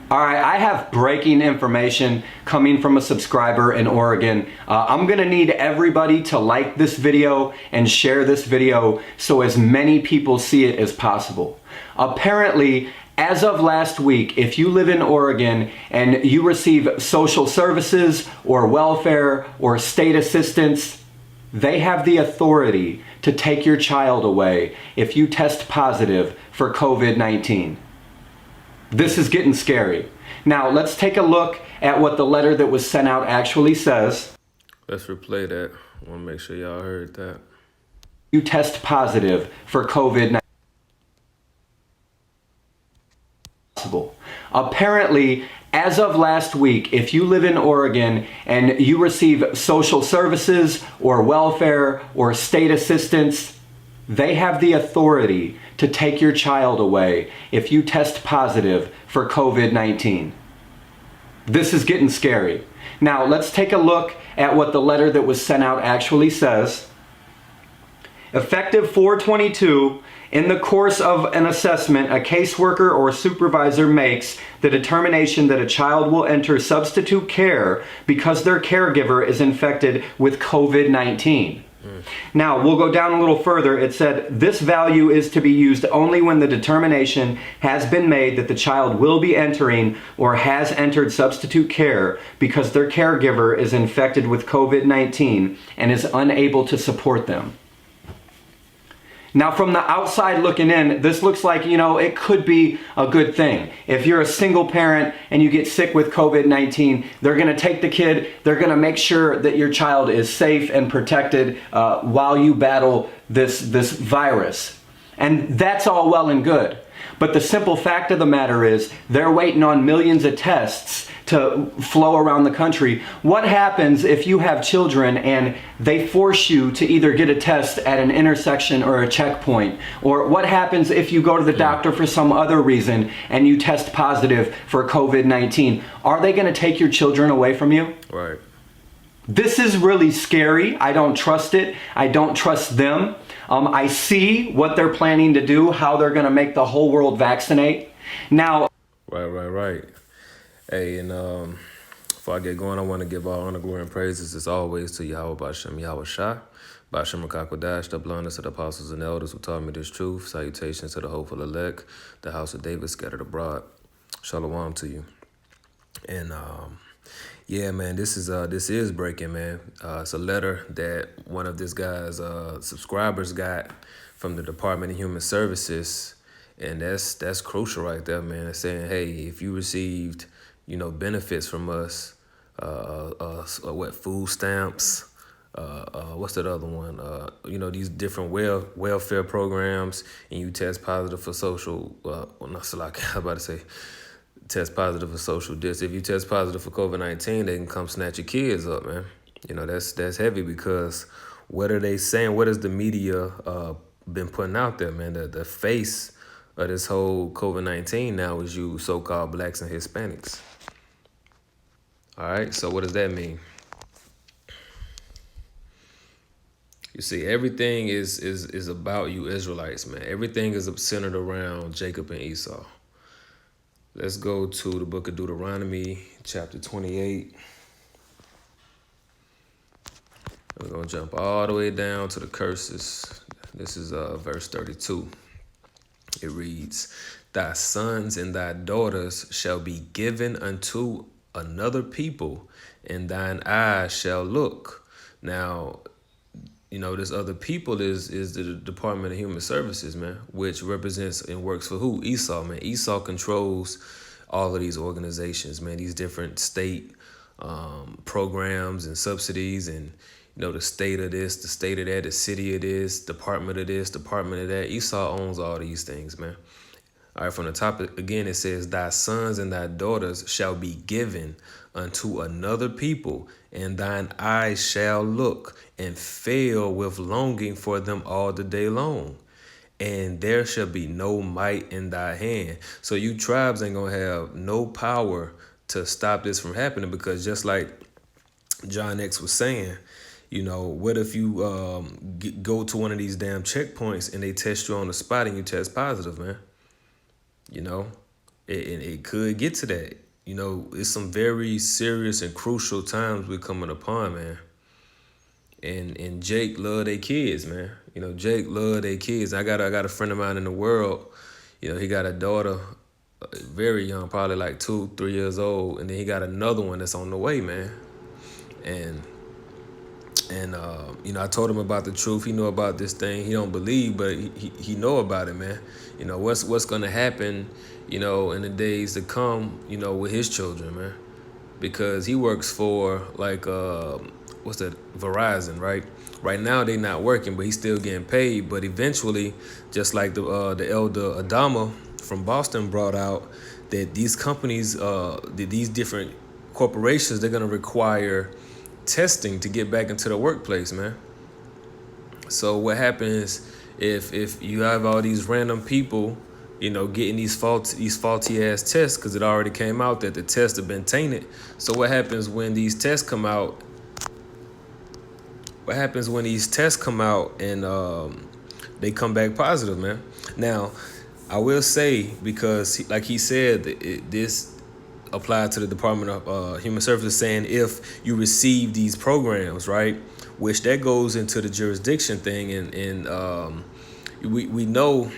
All right, I have breaking information coming from a subscriber in Oregon. I'm gonna need everybody to like this video and share this video so as many people see it as possible. Apparently, as of last week, if you live in Oregon and you receive social services or welfare or state assistance, they have the authority to take your child away if you test positive for COVID-19. This is getting scary. Now, let's take a look at what the letter that was sent out actually says. Let's replay that. I want to make sure y'all heard that. You test positive for COVID-19. Apparently, as of last week, if you live in Oregon and you receive social services or welfare or state assistance, they have the authority to take your child away if you test positive for COVID-19. This is getting scary. Now, let's take a look at what the letter that was sent out actually says. Effective 4/22, in the course of an assessment, a caseworker or supervisor makes the determination that a child will enter substitute care because their caregiver is infected with COVID-19. Now, we'll go down a little further. It said, this value is to be used only when the determination has been made that the child will be entering or has entered substitute care because their caregiver is infected with COVID-19 and is unable to support them. Now, from the outside looking in, this looks like, it could be a good thing. If you're a single parent and you get sick with COVID-19, they're going to take the kid, they're going to make sure that your child is safe and protected while you battle this virus. And that's all well and good. But the simple fact of the matter is they're waiting on millions of tests to flow around the country. What happens if you have children and they force you to either get a test at an intersection or a checkpoint? Or what happens if you go to the doctor for some other reason and you test positive for COVID-19? Are they going to take your children away from you? Right. This is really scary. I don't trust it. I don't trust them. I see what they're planning to do, how they're going to make the whole world vaccinate. Now, Right. Hey, and before I get going, I want to give all honor, glory, and praises as always to Yahweh Bashem Yahweh Shah, Bashem Rakakwadash, the blindness of the apostles and elders who taught me this truth. Salutations to the hopeful elect, the house of David scattered abroad. Shalom to you. And yeah, man, this is breaking, man. It's a letter that one of this guy's subscribers got from the Department of Human Services, and that's crucial right there, man. It's saying, hey, if you received, benefits from us, food stamps, what's that other one? These different welfare programs, and you test positive for social. Test positive for social distance. If you test positive for COVID-19, they can come snatch your kids up, man. That's heavy because what are they saying? What has the media been putting out there, man? The face of this whole COVID-19 now is you so-called blacks and Hispanics. All right, so what does that mean? You see, everything is about you Israelites, man. Everything is centered around Jacob and Esau. Let's go to the book of Deuteronomy, chapter 28. We're going to jump all the way down to the curses. This is verse 32. It reads, thy sons and thy daughters shall be given unto another people, and thine eyes shall look. Now, this other people is the Department of Human Services, man, which represents and works for who? Esau, man. Esau controls all of these organizations, man, these different state programs and subsidies and, the state of this, the state of that, the city of this, department of this, department of that. Esau owns all these things, man. All right, from the top, again, it says, thy sons and thy daughters shall be given unto another people, and thine eyes shall look and fail with longing for them all the day long. and there shall be no might in thy hand. So you tribes ain't gonna have no power to stop this from happening, because just like John X was saying, what if you go to one of these damn checkpoints and they test you on the spot and you test positive, man? It could get to that. It's some very serious and crucial times we're coming upon, man. And Jake love their kids, man. Jake love their kids. I got a friend of mine in the world. He got a daughter, very young, probably like 2-3 years old, and then he got another one that's on the way, man. And I told him about the truth. He know about this thing. He don't believe, but he know about it, man. What's gonna happen, in the days to come, with his children, man. Because he works for what's that, Verizon, right? Right now they not working, but he's still getting paid. But eventually, just like the elder Adama from Boston brought out, that these companies, these different corporations, they're gonna require testing to get back into the workplace, man. So what happens if you have all these random people, getting these faulty ass tests, because it already came out that the tests have been tainted. So what happens when these tests come out? What happens when these tests come out and they come back positive, man? Now, I will say, because like he said, this applied to the Department of Human Services, saying if you receive these programs, right, which that goes into the jurisdiction thing, and we know,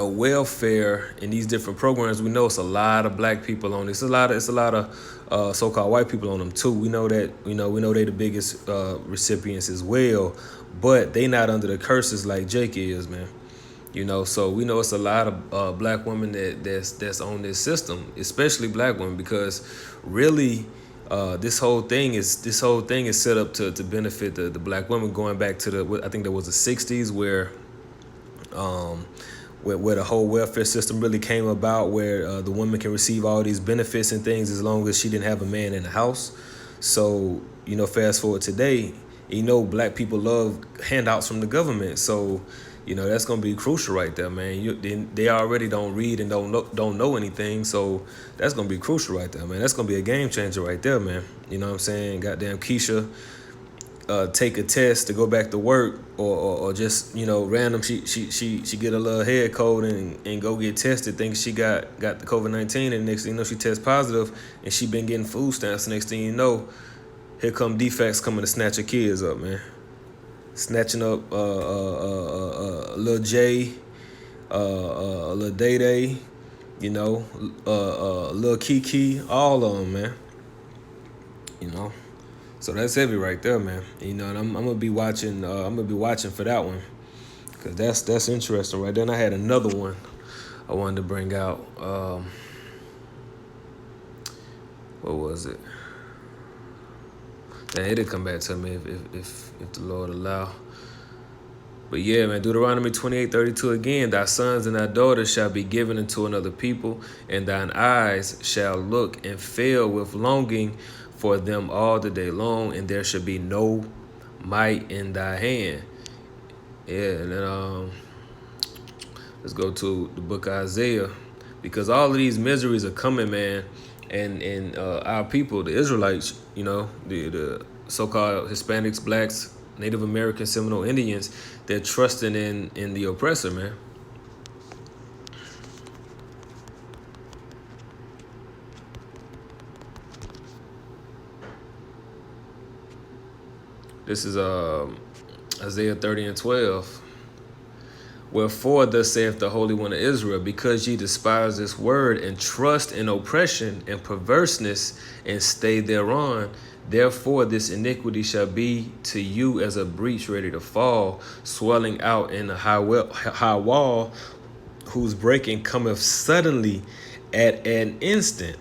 welfare in these different programs. We know it's a lot of black people on this. It's a lot of so-called white people on them too. We know that. We know they the biggest recipients as well, but they not under the curses like Jake is, man. So we know it's a lot of black women that's on this system, especially black women, because really this whole thing is set up to benefit the black women, going back to I think there was the 60s where the whole welfare system really came about, where the woman can receive all these benefits and things as long as she didn't have a man in the house. So fast forward today, black people love handouts from the government. So that's gonna be crucial right there, man. They already don't read and don't know anything, so that's gonna be crucial right there, man. That's gonna be a game changer right there, man. You know what I'm saying? Goddamn Keisha, take a test to go back to work, or just random. She get a little head cold and go get tested, thinking she got the COVID-19, and next thing you know she tests positive, and she been getting food stamps. Next thing you know, here come defects coming to snatch her kids up, man. Snatching up Lil J, Lil Day Day, Lil Kiki, all of them, man. So that's heavy right there, man. And I'm gonna be watching. I'm gonna be watching for that one, cause that's interesting right there. And I had another one I wanted to bring out. What was it? Then it'll come back to me if the Lord allow. But yeah, man, Deuteronomy 28:32 again, thy sons and thy daughters shall be given unto another people, and thine eyes shall look and fail with longing for them all the day long, and there shall be no might in thy hand. Yeah, and then let's go to the book of Isaiah, because all of these miseries are coming, man. And our people, the Israelites, the so-called Hispanics, blacks, Native American, Seminole Indians, they're trusting in the oppressor, man. This is Isaiah 30:12. Wherefore thus saith the Holy One of Israel, because ye despise this word, and trust in oppression and perverseness, and stay thereon, therefore this iniquity shall be to you as a breach ready to fall, swelling out in a high wall, whose breaking cometh suddenly at an instant.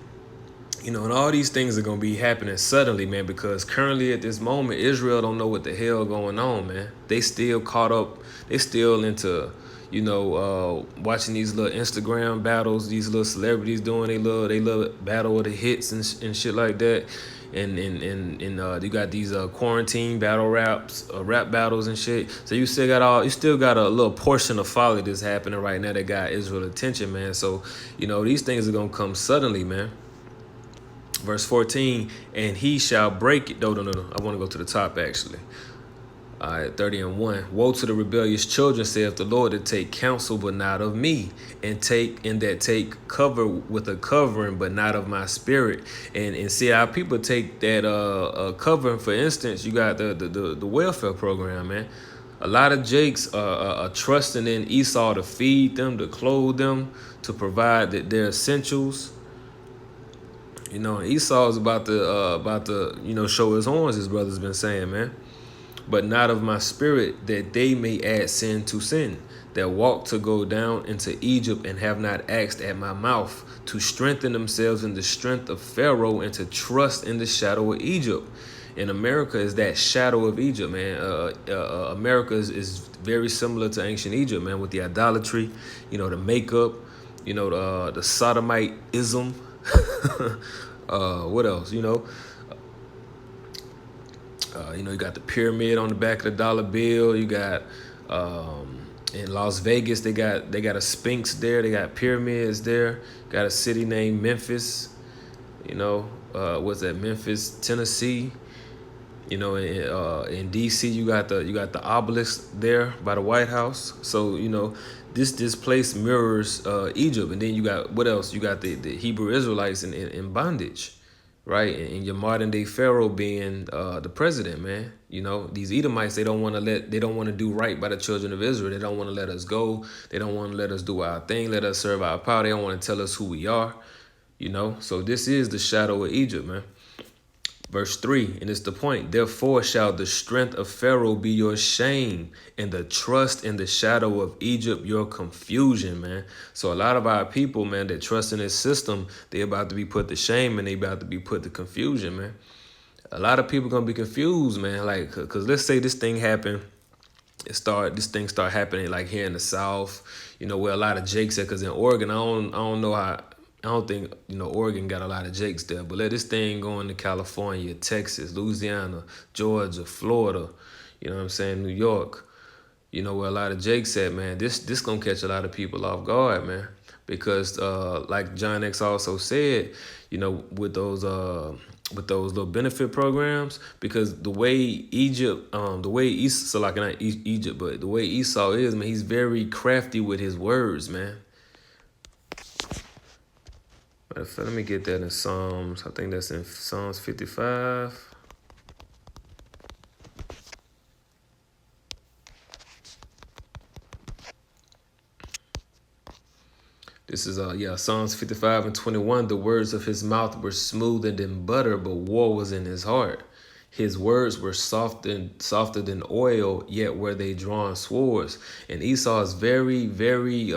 And all these things are going to be happening suddenly, man, because currently at this moment, Israel don't know what the hell going on, man. They still caught up. They still into, watching these little Instagram battles, these little celebrities doing they little battle of the hits and shit like that. and you got these quarantine battle raps, rap battles and shit. So you still got a little portion of folly that's happening right now that got Israel attention, man. So these things are gonna come suddenly, man. Verse 14, and he shall break it. No. I want to go to the top actually. All right, 30:1. Woe to the rebellious children, saith the Lord, that take counsel, but not of me, and that take cover with a covering, but not of my spirit. And see how people take that covering. For instance, you got the welfare program, man. A lot of Jakes are trusting in Esau to feed them, to clothe them, to provide their essentials. Esau is about to show his horns. His brother's been saying, man. But not of my spirit, that they may add sin to sin, that walk to go down into Egypt and have not asked at my mouth, to strengthen themselves in the strength of Pharaoh and to trust in the shadow of Egypt. And America is that shadow of Egypt, man. America is very similar to ancient Egypt, man, with the idolatry, the makeup, the sodomite-ism. What else, you got the pyramid on the back of the dollar bill. You got in Las Vegas, they got a Sphinx there. They got pyramids there. Got a city named Memphis. What's that? Memphis, Tennessee. In DC, you got the obelisk there by the White House. So this place mirrors Egypt. And then you got what else? You got the Hebrew Israelites in bondage. Right, and your modern day Pharaoh being the president, man. These Edomites, they don't want to do right by the children of Israel. They don't want to let us go. They don't want to let us do our thing, let us serve our power. They don't want to tell us who we are. So this is the shadow of Egypt, man. Verse 3, and it's the point. Therefore shall the strength of Pharaoh be your shame, and the trust in the shadow of Egypt your confusion, man. So a lot of our people, man, that trust in this system, they about to be put to shame and they about to be put to confusion, man. A lot of people gonna be confused, man. Like, cause let's say this thing happened. This thing start happening like here in the South, where a lot of Jakes at. Cause in Oregon, I don't know how. I don't think, Oregon got a lot of Jakes there, but let this thing go into California, Texas, Louisiana, Georgia, Florida, New York, where a lot of Jakes at, man. This gonna catch a lot of people off guard, man, because like John X also said, with those little benefit programs, because the way Egypt, the way Esau, so like not Egypt, but the way Esau is, man, he's very crafty with his words, man. Let me get that in Psalms. I think that's in Psalms 55. This is Psalms 55:21. The words of his mouth were smoother than butter, but war was in his heart. His words were softer than oil, yet were they drawn swords. And Esau is very, very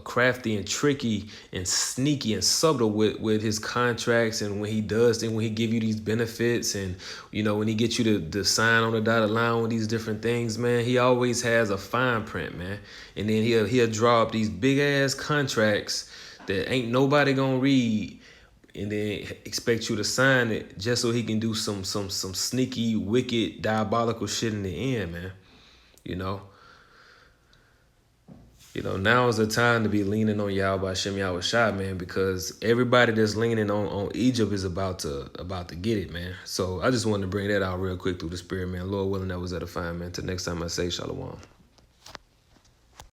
crafty and tricky and sneaky and subtle with his contracts, and when he does things, when he give you these benefits, and when he gets you to sign on the dotted line with these different things, man, he always has a fine print, man. And then he'll draw up these big ass contracts that ain't nobody gonna read, and then expect you to sign it just so he can do some sneaky, wicked, diabolical shit in the end, man. Now is the time to be leaning on Yahweh Hashem Yahweh Shai, man, because everybody that's leaning on Egypt is about to get it, man. So I just wanted to bring that out real quick through the spirit, man. Lord willing, that was edifying, man. Till next time I say shalom.